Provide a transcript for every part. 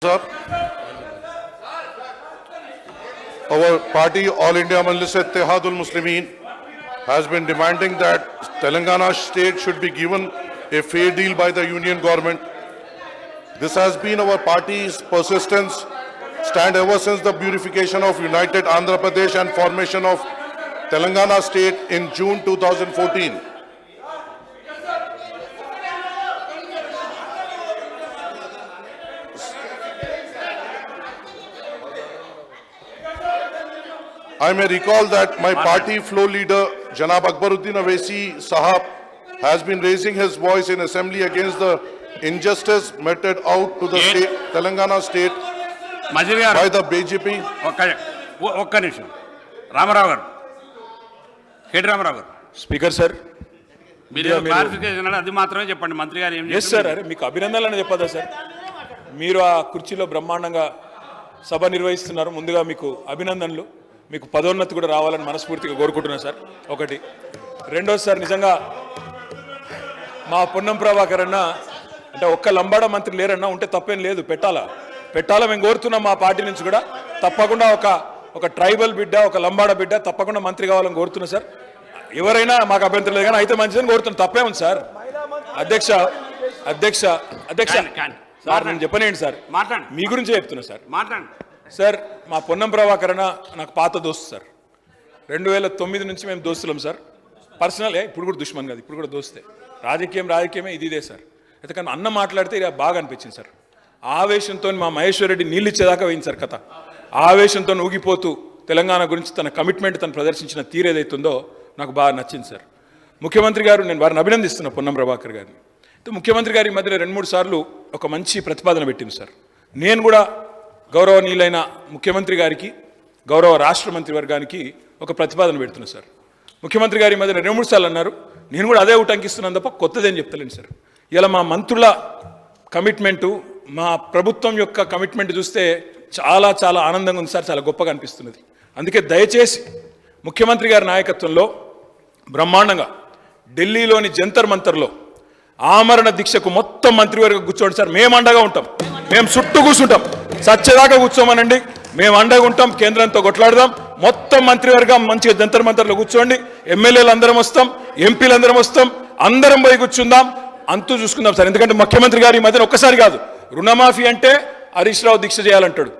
Sir, our party, All India Majlis Ittehadul Muslimin, has been demanding that Telangana state should be given a fair deal by the union government. This has been our party's persistence stand ever since the purification of United Andhra Pradesh and formation of Telangana state in June 2014. I may recall that my party floor leader, Janab Akbaruddin Awaisi Sahab, has been raising his voice in assembly against the injustice meted out to the state, Telangana state by the BJP. ఒక్క నిమిషం రామారావు గారు KT Ramarao గారు speaker sir మీరు clarification అది మాత్రమే చెప్పండి మంత్రి గారు ఏం ఎస్ సార్ అరే మీకు అభినందనలు చెప్పదా సార్ మీరు ఆ కుర్చీలో బ్రహ్మాండంగా సభ నిర్వహిస్తున్నారు ముందుగా మీకు అభినందనలు మీకు పదోన్నతి కూడా రావాలని మనస్ఫూర్తిగా కోరుకుంటున్నాను సార్ ఒకటి రెండోది సార్ నిజంగా మా పొన్నం ప్రభాకర్ అన్న అంటే ఒక్క లంబాడ మంత్రి లేరన్నా ఉంటే తప్పేం లేదు పెట్టాలా మేము కోరుతున్నాం మా పార్టీ నుంచి కూడా తప్పకుండా ఒక ట్రైబల్ బిడ్డ ఒక లంబాడ బిడ్డ తప్పకుండా మంత్రి కావాలని కోరుతున్నా సార్ ఎవరైనా మాకు అభ్యంతరం లేదు కానీ అయితే మంచిదని కోరుతున్నాను తప్పే ఉంది సార్ అధ్యక్ష అధ్యక్ష అధ్యక్ష సార్ నేను చెప్పనేయండి సార్ మీ గురించే చెప్తున్నా సార్ సార్ మా పొన్నం ప్రభాకర్ అన్న నాకు పాత దోస్తు సార్ 2009 నుంచి మేము దోస్తులం సార్ పర్సనల్ ఇప్పుడు కూడా దుష్మన్ కాదు ఇప్పుడు కూడా దోస్తే రాజకీయమే ఇదే సార్ ఎందుకంటే అన్న మాట్లాడితే ఇలా బాగా అనిపించింది సార్ ఆవేశంతో మా మహేశ్వర్ రెడ్డి నీళ్ళు ఇచ్చేదాకా పోయింది సార్ కథ ఆవేశంతో ఊగిపోతూ తెలంగాణ గురించి తన కమిట్మెంట్ తను ప్రదర్శించిన తీరు ఏదైతుందో నాకు బాగా నచ్చింది సార్ ముఖ్యమంత్రి గారు నేను వారిని అభినందిస్తున్నా పొన్నం ప్రభాకర్ గారిని అయితే ముఖ్యమంత్రి గారి మధ్యలో 2-3 సార్లు ఒక మంచి ప్రతిపాదన పెట్టింది సార్ నేను కూడా గౌరవనీయులైన ముఖ్యమంత్రి గారికి గౌరవ రాష్ట్ర మంత్రివర్గానికి ఒక ప్రతిపాదన పెడుతున్నా సార్ ముఖ్యమంత్రి గారి మధ్య 2-3 సార్లు అన్నారు నేను కూడా అదే ఉటంకిస్తున్నాను తప్ప కొత్తదేం చెప్తలేను సార్ ఇలా మా మంత్రుల కమిట్మెంటు మా ప్రభుత్వం యొక్క కమిట్మెంట్ చూస్తే చాలా చాలా ఆనందంగా ఉంది సార్ చాలా గొప్పగా అనిపిస్తున్నది అందుకే దయచేసి ముఖ్యమంత్రి గారి నాయకత్వంలో బ్రహ్మాండంగా ఢిల్లీలోని జంతర్ మంతర్లో ఆమరణ దీక్షకు మొత్తం మంత్రివర్గం కూర్చోండి సార్ మేము అండగా ఉంటాం మేము చుట్టూ కూర్చుంటాం సత్యదాకా కూర్చోమనండి మేము అండగా ఉంటాం కేంద్రంతో కొట్లాడదాం మొత్తం మంత్రివర్గం మంచిగా జంతర్ మంతర్లో కూర్చోండి ఎమ్మెల్యేలు అందరం వస్తాం ఎంపీలు అందరం వస్తాం అందరం పోయి కూర్చుందాం అంతూ చూసుకుందాం సార్ ఎందుకంటే ముఖ్యమంత్రి గారి మధ్యన ఒక్కసారి కాదు రుణమాఫీ అంటే హరీష్ రావు దీక్ష చేయాలంటాడు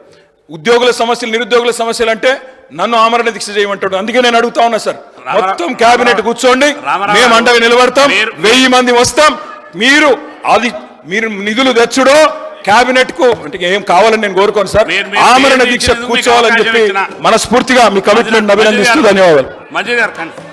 ఉద్యోగుల సమస్యలు నిరుద్యోగుల సమస్యలు అంటే నన్ను ఆమరణ దీక్ష చేయమంటాడు అందుకే నేను అడుగుతా ఉన్నా సార్ మొత్తం కేబినెట్ కూర్చోండి మేము అండగా నిలబడతాం 1000 మంది వస్తాం మీరు నిధులు తెచ్చుడో కేబినెట్ కు అంటే ఏం కావాలని నేను కోరుకోను సార్ ఆమరణ దీక్ష కూర్చోవాలని చెప్పి మనస్ఫూర్తిగా మీ కమిట్మెంట్ అభినందిస్తూ ధన్యవాదాలు